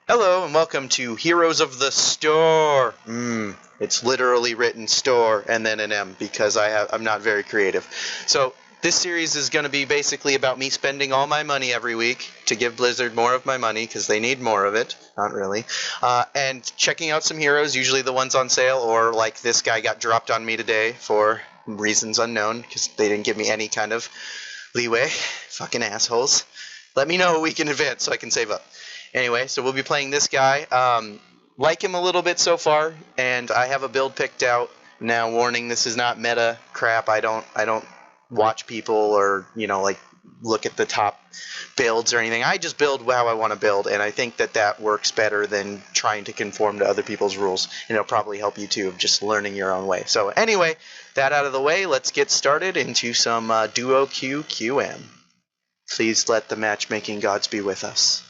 Hello and welcome to Heroes of the Store. It's literally written store and then an M because I'm not very creative. So this series is going to be basically about me spending all my money every week to give Blizzard more of my money because they need more of it. Not really. And checking out some heroes, usually the ones on sale, or like this guy got dropped on me today for reasons unknown because they didn't give me any kind of leeway. Fucking assholes. Let me know a week in advance so I can save up. Anyway, so we'll be playing this guy. Like him a little bit so far, and I have a build picked out. Now, warning: this is not meta crap. I don't watch people or like look at the top builds or anything. I just build how I want to build, and I think that works better than trying to conform to other people's rules. And it'll probably help you too of just learning your own way. So anyway, that out of the way, let's get started into some duo QM. Please let the matchmaking gods be with us.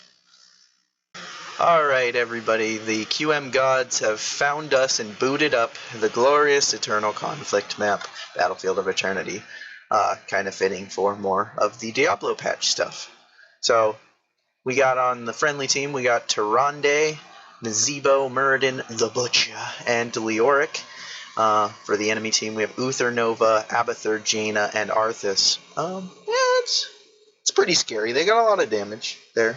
Alright everybody, the QM gods have found us and booted up the glorious Eternal Conflict map, Battlefield of Eternity. Kind of fitting for more of the Diablo patch stuff. So, we got on the friendly team, we got Tyrande, Nazeebo, Muradin, the Butcher, and Leoric. For the enemy team, we have Uther, Nova, Abathur, Jaina, and Arthas. It's pretty scary. They got a lot of damage there.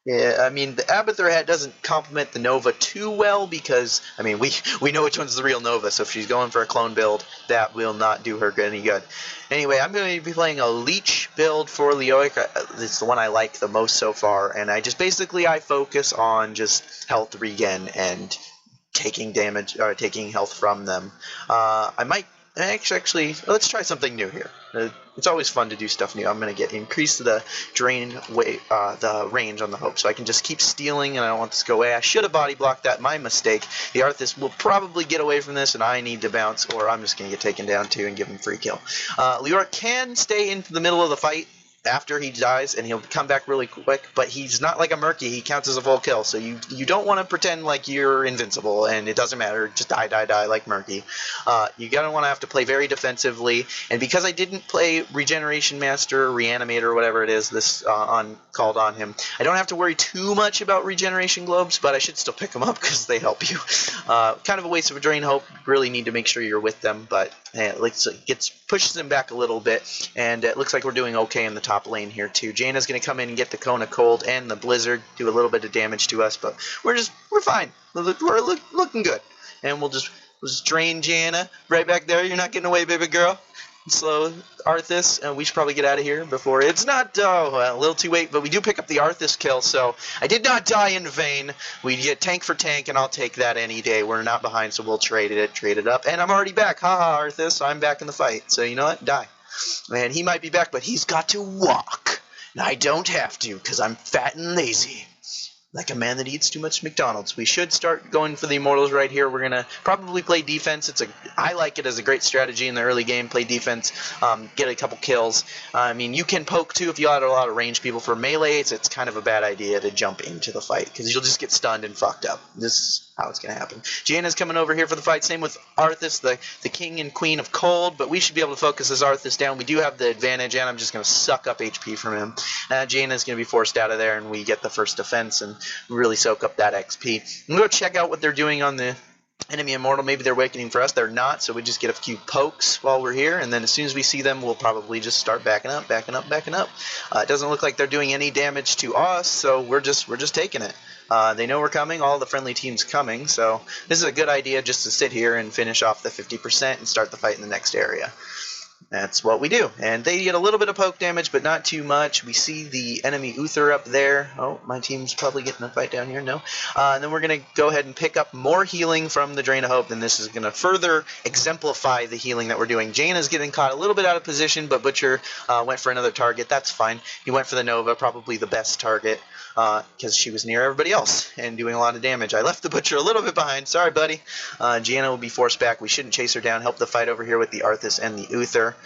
Yeah, I mean, the Abathur hat doesn't complement the Nova too well because, I mean, we know which one's the real Nova, so if she's going for a clone build, that will not do her any good. Anyway, I'm going to be playing a Leech build for Leoric. It's the one I like the most so far, and I focus on just health regen and taking damage, or taking health from them. I might actually, let's try something new here. It's always fun to do stuff new. I'm going to increase the the range on the Hope, so I can just keep stealing, and I don't want this to go away. I should have body blocked that. My mistake. The Arthas will probably get away from this, and I need to bounce, or I'm just going to get taken down too and give him free kill. Leoric can stay into the middle of the fight after he dies, and he'll come back really quick, but he's not like a Murky. He counts as a full kill, so you don't want to pretend like you're invincible, and it doesn't matter. Just die like Murky. You're going to have to play very defensively, and because I didn't play Regeneration Master, Reanimator, or whatever it is called on him, I don't have to worry too much about Regeneration Globes, but I should still pick them up because they help you. Kind of a waste of a Drain Hope. Really need to make sure you're with them, but it pushes them back a little bit, and it looks like we're doing okay in the top lane here too. Jaina's going to come in and get the Cone of Cold and the Blizzard, do a little bit of damage to us, but we're fine. We're looking good, and we'll just drain Jaina right back there. You're not getting away, baby girl. Slow Arthas, and we should probably get out of here before it's not a little too late, but we do pick up the Arthas kill, so I did not die in vain. We get tank for tank, and I'll take that any day. We're not behind, so we'll trade it up, and I'm already back. Haha, Arthas, I'm back in the fight, so you know what? Die. And he might be back, but he's got to walk, and I don't have to because I'm fat and lazy. Like a man that eats too much McDonald's. We should start going for the Immortals right here. We're going to probably play defense. I like it as a great strategy in the early game. Play defense, get a couple kills. I mean, you can poke too if you have a lot of range people. For melee, it's kind of a bad idea to jump into the fight because you'll just get stunned and fucked up. This is how it's going to happen. Jaina's coming over here for the fight. Same with Arthas, the king and queen of cold, but we should be able to focus this Arthas down. We do have the advantage, and I'm just going to suck up HP from him. Jaina's going to be forced out of there, and we get the first defense and really soak up that XP. I'm going to check out what they're doing on the enemy Immortal. Maybe they're awakening for us. They're not, so we just get a few pokes while we're here, and then as soon as we see them, we'll probably just start backing up. It doesn't look like they're doing any damage to us, so we're just taking it. They know we're coming. All the friendly teams coming, so this is a good idea just to sit here and finish off the 50% and start the fight in the next area. That's what we do. And they get a little bit of poke damage, but not too much. We see the enemy Uther up there. Oh, my team's probably getting a fight down here. No. And then we're going to go ahead and pick up more healing from the Drain of Hope. And this is going to further exemplify the healing that we're doing. Jaina's getting caught a little bit out of position, but Butcher went for another target. That's fine. He went for the Nova, probably the best target, because she was near everybody else and doing a lot of damage. I left the Butcher a little bit behind. Sorry, buddy. Jaina will be forced back. We shouldn't chase her down. Help the fight over here with the Arthas and the Uther.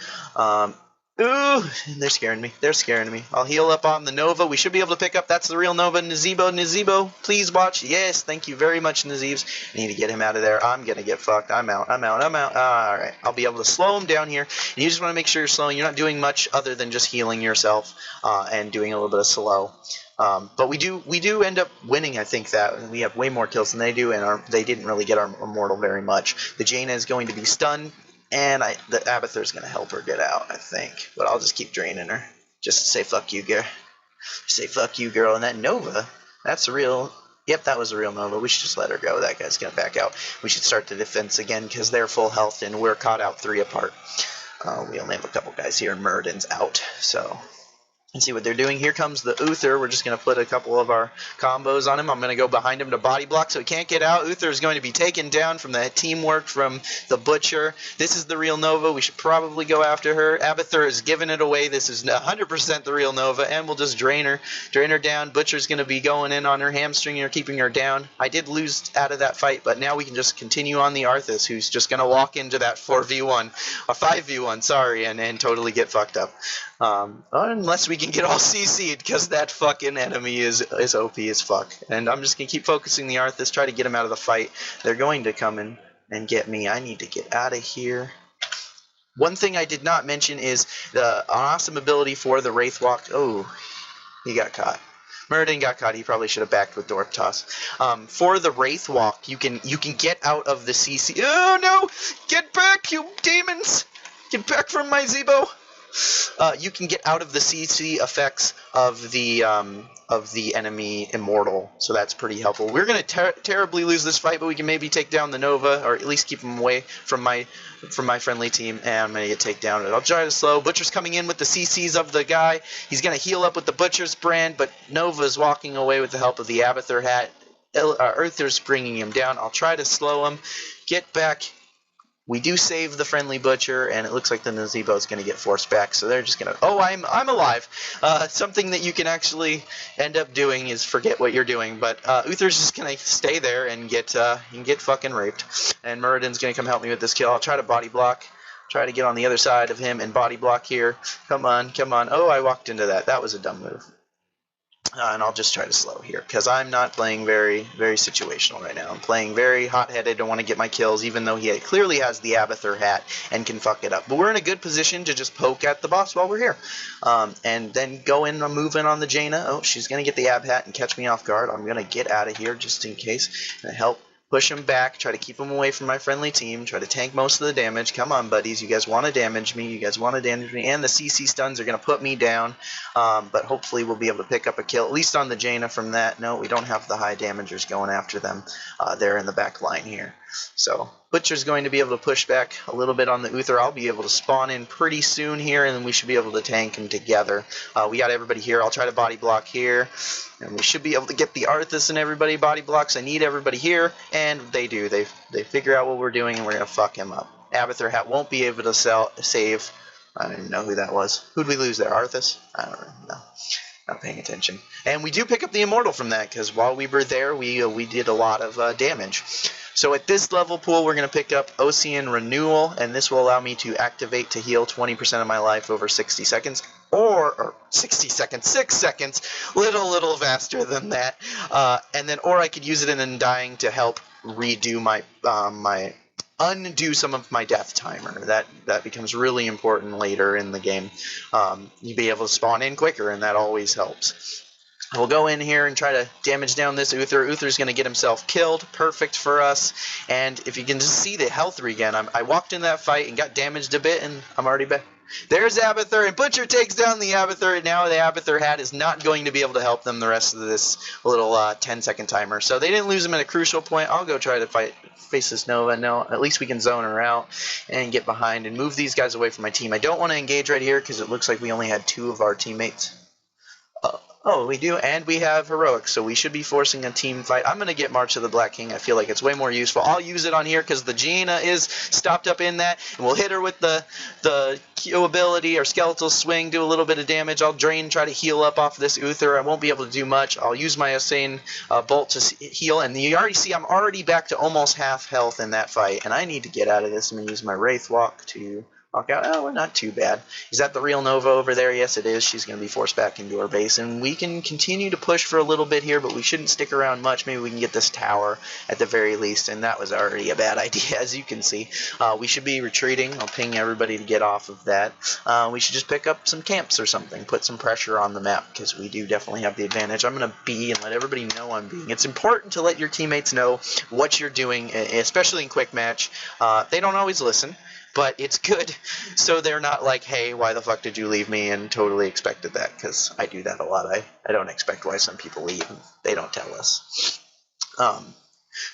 Ooh, they're scaring me. They're scaring me. I'll heal up on the Nova. We should be able to pick up. That's the real Nova. Nazebo, please watch. Yes, thank you very much, Nazeebs. I need to get him out of there. I'm going to get fucked. I'm out. All right. I'll be able to slow him down here. And you just want to make sure you're slowing. You're not doing much other than just healing yourself and doing a little bit of slow. But we do end up winning, I think, that. We have way more kills than they do, and they didn't really get our Immortal very much. The Jaina is going to be stunned. And the Abathur's going to help her get out, I think. But I'll just keep draining her. Just to say fuck you, girl. Say fuck you, girl. And that Nova, that's a real... Yep, that was a real Nova. We should just let her go. That guy's going to back out. We should start the defense again because they're full health and we're caught out 3 apart. We only have a couple guys here. Murden's out, so... And see what they're doing. Here comes the Uther. We're just going to put a couple of our combos on him. I'm going to go behind him to body block so he can't get out. Uther is going to be taken down from the teamwork from the Butcher. This is the real Nova. We should probably go after her. Abathur is giving it away. This is 100% the real Nova, and we'll just drain her down. Butcher's going to be going in on her, hamstringing her, keeping her down. I did lose out of that fight, but now we can just continue on the Arthas, who's just going to walk into that 4v1, or 5v1, sorry, and totally get fucked up. Unless we can get all CC'd, because that fucking enemy is OP as fuck. And I'm just going to keep focusing the Arthas, try to get him out of the fight. They're going to come in and get me. I need to get out of here. One thing I did not mention is the awesome ability for the Wraithwalk. Oh, he got caught. Muradin got caught. He probably should have backed with Dwarf Toss. For the Wraithwalk, you can get out of the CC. Oh no! Get back, you demons! Get back from my Zebo! You can get out of the CC effects of the enemy Immortal, so that's pretty helpful. We're going to terribly lose this fight, but we can maybe take down the Nova, or at least keep him away from my friendly team, and I'm going to get taken down. I'll try to slow. Butcher's coming in with the CCs of the guy. He's going to heal up with the Butcher's brand, but Nova's walking away with the help of the Abathur hat. Uther's bringing him down. I'll try to slow him. Get back. We do save the friendly Butcher, and it looks like the Nazebo is going to get forced back, so they're just going to... Oh, I'm alive! Something that you can actually end up doing is forget what you're doing, but Uther's just going to stay there and get fucking raped. And Muradin's going to come help me with this kill. I'll try to body block. Try to get on the other side of him and body block here. Come on, come on. Oh, I walked into that. That was a dumb move. And I'll just try to slow here, because I'm not playing very, very situational right now. I'm playing very hot-headed. I don't want to get my kills, even though he clearly has the Abathur hat and can fuck it up. But we're in a good position to just poke at the boss while we're here. And then go in and move in on the Jaina. Oh, she's going to get the Ab hat and catch me off guard. I'm going to get out of here just in case and help push him back, try to keep him away from my friendly team, try to tank most of the damage. Come on, buddies. You guys want to damage me. You guys want to damage me. And the CC stuns are going to put me down. But hopefully we'll be able to pick up a kill, at least on the Jaina from that. No, we don't have the high damagers going after them. They're in the back line here. So Butcher's going to be able to push back a little bit on the Uther. I'll be able to spawn in pretty soon here, and then we should be able to tank them together. We got everybody here. I'll try to body block here. And we should be able to get the Arthas and everybody body blocks. I need everybody here, and they do. They figure out what we're doing, and we're going to fuck him up. Abathur hat won't be able to save. I don't even know who that was. Who'd we lose there? Arthas? I don't know. Not paying attention. And we do pick up the Immortal from that, because while we were there, we did a lot of damage. So at this level pool, we're going to pick up Ossein Renewal, and this will allow me to activate to heal 20% of my life over 60 seconds. Or 60 seconds, 6 seconds, little faster than that. Or I could use it in Undying to help redo my, undo some of my death timer. That becomes really important later in the game. You'll be able to spawn in quicker, and that always helps. We'll go in here and try to damage down this Uther. Uther's going to get himself killed. Perfect for us. And if you can just see the health regen, I walked in that fight and got damaged a bit, and I'm already back. There's Abathur, and Butcher takes down the Abathur, and now the Abathur hat is not going to be able to help them the rest of this little 10-second timer. So they didn't lose him at a crucial point. I'll go try to face this Nova. No, at least we can zone her out and get behind and move these guys away from my team. I don't want to engage right here because it looks like we only had 2 of our teammates. Oh, we do, and we have Heroic, so we should be forcing a team fight. I'm going to get March of the Black King. I feel like it's way more useful. I'll use it on here because the Jaina is stopped up in that, and we'll hit her with the Q ability or Skeletal Swing, do a little bit of damage. I'll drain, try to heal up off this Uther. I won't be able to do much. I'll use my Ossein Bolt to heal, and you already see I'm already back to almost half health in that fight, and I need to get out of this. I'm going to use my Wraith Walk to Walk out. Oh, we're not too bad. Is that the real Nova over there? Yes, it is. She's going to be forced back into her base. And we can continue to push for a little bit here, but we shouldn't stick around much. Maybe we can get this tower at the very least. And that was already a bad idea, as you can see. We should be retreating. I'll ping everybody to get off of that. We should just pick up some camps or something. Put some pressure on the map, because we do definitely have the advantage. I'm going to be and let everybody know I'm being. It's important to let your teammates know what you're doing, especially in quick match. They don't always listen. But it's good, so they're not like, hey, why the fuck did you leave me, and totally expected that, because I do that a lot. I don't expect why some people leave, and they don't tell us.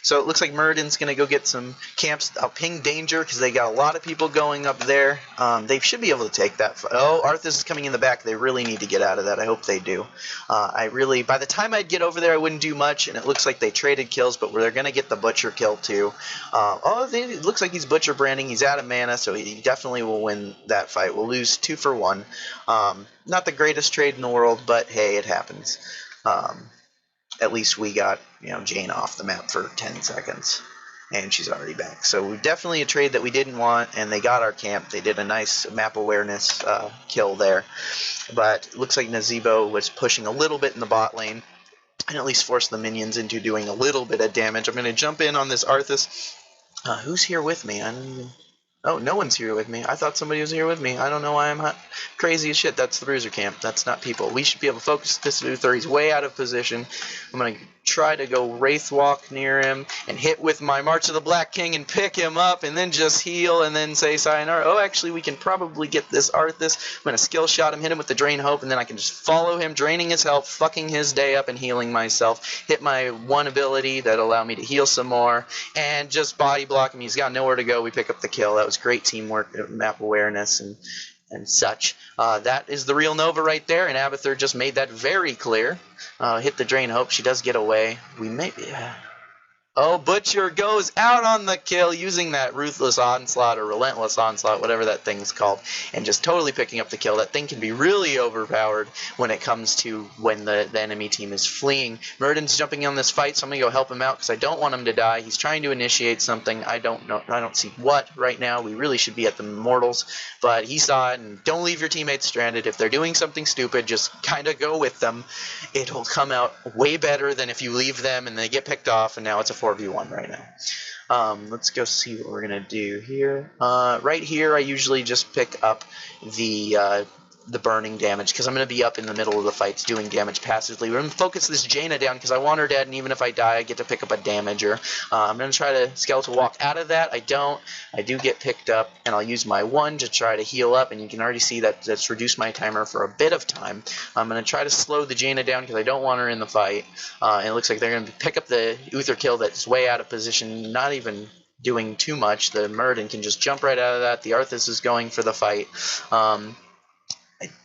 So it looks like Muradin's going to go get some camps. I'll ping danger, because they got a lot of people going up there. They should be able to take that. Oh, Arthas is coming in the back. They really need to get out of that. I hope they do. By the time I'd get over there, I wouldn't do much, and it looks like they traded kills, but they're going to get the Butcher kill too. It looks like he's Butcher branding. He's out of mana, so he definitely will win that fight. We'll lose 2 for 1. Not the greatest trade in the world, but hey, it happens. At least we got, Jane off the map for 10 seconds, and she's already back. So definitely a trade that we didn't want, and they got our camp. They did a nice map awareness kill there. But it looks like Nazeebo was pushing a little bit in the bot lane, and at least forced the minions into doing a little bit of damage. I'm going to jump in on this Arthas. Who's here with me? Oh, no one's here with me. I thought somebody was here with me. I don't know why I'm crazy as shit. That's the Bruiser camp. That's not people. We should be able to focus this Uther. He's way out of position. I'm going to try to go Wraith Walk near him and hit with my March of the Black King and pick him up and then just heal and then say sayonara. Oh, actually, we can probably get this Arthas. I'm going to skill shot him, hit him with the Drain Hope, and then I can just follow him, draining his health, fucking his day up and healing myself. Hit my one ability that allow me to heal some more and just body block him. He's got nowhere to go. We pick up the kill. That was great teamwork, map awareness, and such. That is the real Nova right there, and Abathur just made that very clear. Hit the Drain Hope. She does get away. We may... Oh, Butcher goes out on the kill using that Ruthless Onslaught or Relentless Onslaught, whatever that thing's called, and just totally picking up the kill. That thing can be really overpowered when it comes to when the enemy team is fleeing. Muradin's jumping on this fight, so I'm going to go help him out because I don't want him to die. He's trying to initiate something. I don't see what right now. We really should be at the Immortals, but he saw it, and don't leave your teammates stranded. If they're doing something stupid, just kind of go with them. It'll come out way better than if you leave them and they get picked off, and now it's a 4v1 right now. Let's go see what we're going to do here. Right here, I usually just pick up the burning damage because I'm going to be up in the middle of the fights doing damage passively. We're going to focus this Jaina down because I want her dead, and even if I die, I get to pick up a damager. I'm going to try to skeletal walk out of that. I don't. I do get picked up, and I'll use my 1 to try to heal up, and you can already see that that's reduced my timer for a bit of time. I'm going to try to slow the Jaina down because I don't want her in the fight. And it looks like they're going to pick up the Uther kill that's way out of position, not even doing too much. The Muradin can just jump right out of that. The Arthas is going for the fight.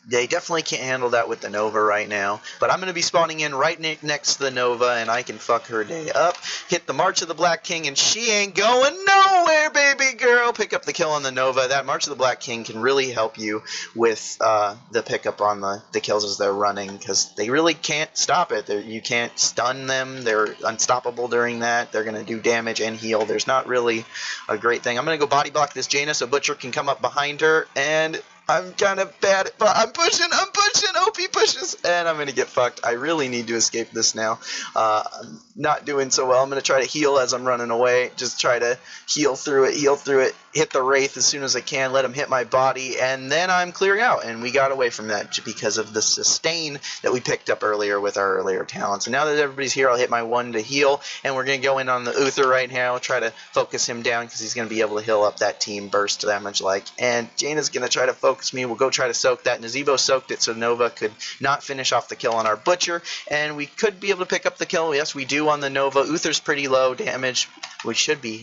They definitely can't handle that with the Nova right now. But I'm going to be spawning in right next to the Nova, and I can fuck her day up. Hit the March of the Black King, and she ain't going nowhere, baby girl. Pick up the kill on the Nova. That March of the Black King can really help you with the pickup on the kills as they're running, because they really can't stop it. You can't stun them. They're unstoppable during that. They're going to do damage and heal. There's not really a great thing. I'm going to go body block this Jaina so Butcher can come up behind her, and I'm kind of bad, but I'm pushing, OP pushes, and I'm going to get fucked. I really need to escape this now. I'm not doing so well. I'm going to try to heal as I'm running away. Just try to heal through it, hit the Wraith as soon as I can, let him hit my body, and then I'm clearing out, and we got away from that because of the sustain that we picked up earlier with our earlier talents. And now that everybody's here, I'll hit my 1 to heal, and we're going to go in on the Uther right now, try to focus him down because he's going to be able to heal up that team burst damage like, and Jaina's going to try to focus me. We'll go try to soak that. Nazeebo soaked it so Nova could not finish off the kill on our Butcher, and we could be able to pick up the kill. Yes, we do on the Nova. Uther's pretty low damage. We should be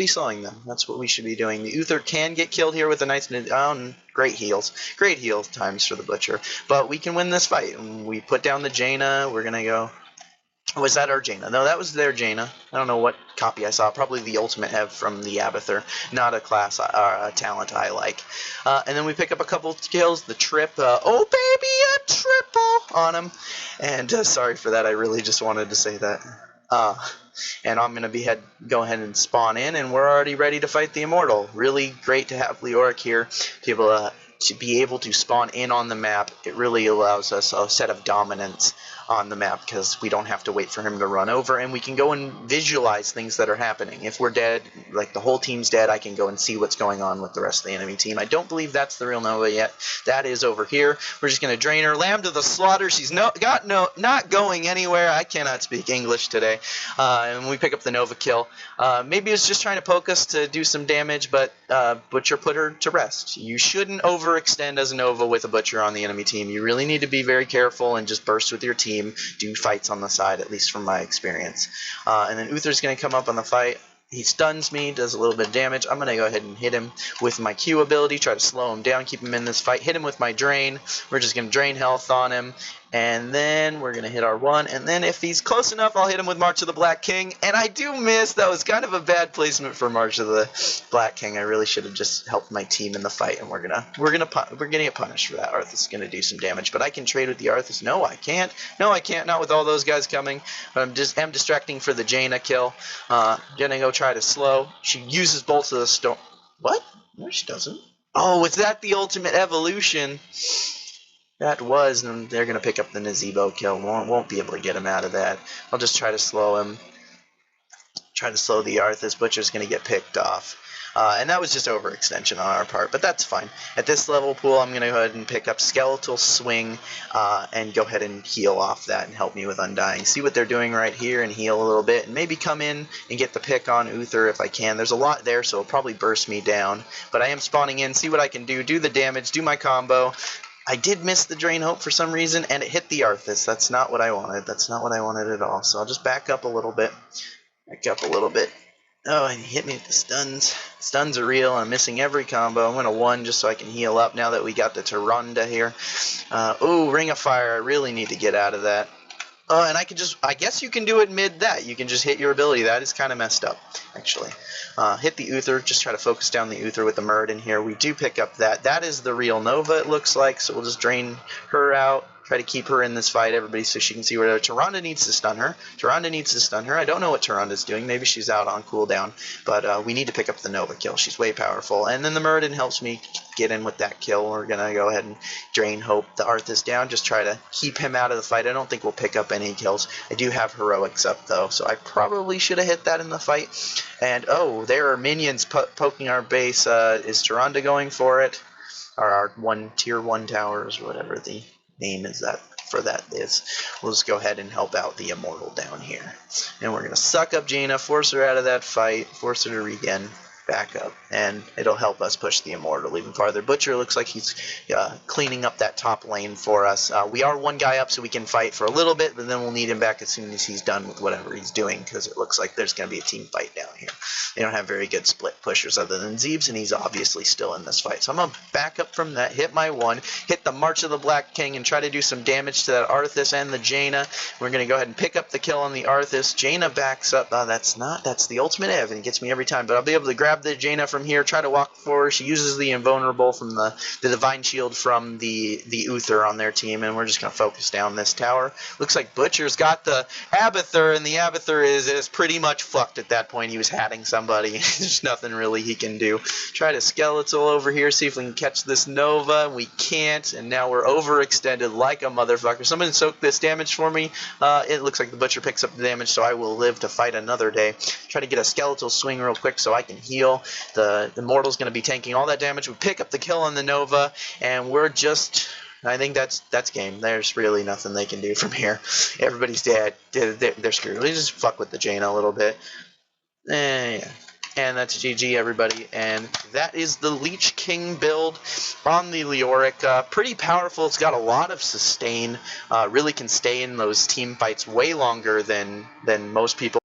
slowing them. That's what we should be doing. The Uther can get killed here with a nice great heals. Great heal times for the Butcher. But we can win this fight. We put down the Jaina. We're going to go... Was that our Jaina? No, that was their Jaina. I don't know what copy I saw. Probably the ultimate Hev from the Abathur. Not a class talent I like. And then we pick up a couple kills. The trip. Oh, baby, a triple on him. And sorry for that. I really just wanted to say that. And I'm going to go ahead and spawn in, and we're already ready to fight the Immortal. Really great to have Leoric here to be able to spawn in on the map. It really allows us a set of dominance on the map because we don't have to wait for him to run over, and we can go and visualize things that are happening. If we're dead, like the whole team's dead, I can go and see what's going on with the rest of the enemy team. I don't believe that's the real Nova yet. That is over here. We're just going to drain her. Lamb to the slaughter. She's not going anywhere. I cannot speak English today. And we pick up the Nova kill. Maybe it's just trying to poke us to do some damage, but Butcher put her to rest. You shouldn't overextend as a Nova with a Butcher on the enemy team. You really need to be very careful and just burst with your team. Do fights on the side, at least from my experience. And then Uther's going to come up on the fight. He stuns me, does a little bit of damage. I'm going to go ahead and hit him with my Q ability, try to slow him down, keep him in this fight, hit him with my Drain. We're just going to drain health on him. And then we're going to hit our 1. And then if he's close enough, I'll hit him with March of the Black King. And I do miss. That was kind of a bad placement for March of the Black King. I really should have just helped my team in the fight. And we're gonna get punished for that. Arthas is going to do some damage. But I can trade with the Arthas. No, I can't. No, I can't. Not with all those guys coming. But I'm distracting for the Jaina kill. Gonna go try to slow. She uses bolts of the storm. What? No, she doesn't. Oh, is that the ultimate evolution? That was, and they're going to pick up the Nazebo kill. Won't be able to get him out of that. I'll just try to slow him. Try to slow the Arthas. Butcher's going to get picked off. And that was just overextension on our part, but that's fine. At this level pool, I'm going to go ahead and pick up Skeletal Swing and go ahead and heal off that and help me with Undying. See what they're doing right here and heal a little bit, and maybe come in and get the pick on Uther if I can. There's a lot there, so it'll probably burst me down. But I am spawning in, see what I can do the damage, do my combo. I did miss the Drain Hope for some reason, and it hit the Arthas. That's not what I wanted. That's not what I wanted at all. So I'll just back up a little bit. Oh, and he hit me with the stuns. Stuns are real. I'm missing every combo. I'm going to 1 just so I can heal up now that we got the Tyrande here. Oh, Ring of Fire. I really need to get out of that. And I guess you can do it mid that. You can just hit your ability. That is kind of messed up, actually. Hit the Uther. Just try to focus down the Uther with the Murd in here. We do pick up that. That is the real Nova, it looks like. So we'll just drain her out. Try to keep her in this fight, everybody, so she can see where Tyrande needs to stun her. I don't know what Tyrande's doing. Maybe she's out on cooldown. But we need to pick up the Nova kill. She's way powerful. And then the Murden helps me get in with that kill. We're going to go ahead and Drain Hope the Arthas down. Just try to keep him out of the fight. I don't think we'll pick up any kills. I do have Heroics up, though, so I probably should have hit that in the fight. And, oh, there are minions poking our base. Is Tyrande going for it? Or our tier 1 towers, whatever the name is we'll just go ahead and help out the Immortal down here. And we're going to suck up Jaina, force her out of that fight, force her to regen, back up, and it'll help us push the Immortal even farther. Butcher looks like he's cleaning up that top lane for us. We are 1 guy up, so we can fight for a little bit, but then we'll need him back as soon as he's done with whatever he's doing, because it looks like there's going to be a team fight down here. They don't have very good split pushers other than Zeebs, and he's obviously still in this fight. So I'm going to back up from that, hit my 1, hit the March of the Black King, and try to do some damage to that Arthas and the Jaina. We're going to go ahead and pick up the kill on the Arthas. Jaina backs up. That's the ultimate Ev, and it gets me every time, but I'll be able to grab the Jaina from here, try to walk forward. She uses the Invulnerable from the Divine Shield from the Uther on their team, and we're just going to focus down this tower. Looks like Butcher's got the Abathur, and the Abathur is pretty much fucked at that point. He was hatting somebody. There's nothing really he can do. Try to Skeletal over here, see if we can catch this Nova. We can't, and now we're overextended like a motherfucker. Someone soak this damage for me. It looks like the Butcher picks up the damage, so I will live to fight another day. Try to get a Skeletal swing real quick so I can heal. The Mortal's going to be tanking all that damage. We pick up the kill on the Nova, and we're just... I think that's game. There's really nothing they can do from here. Everybody's dead. They're screwed. We just fuck with the Jaina a little bit. Yeah. And that's GG, everybody. And that is the Leech King build on the Leoric. Pretty powerful. It's got a lot of sustain. Really can stay in those team fights way longer than most people.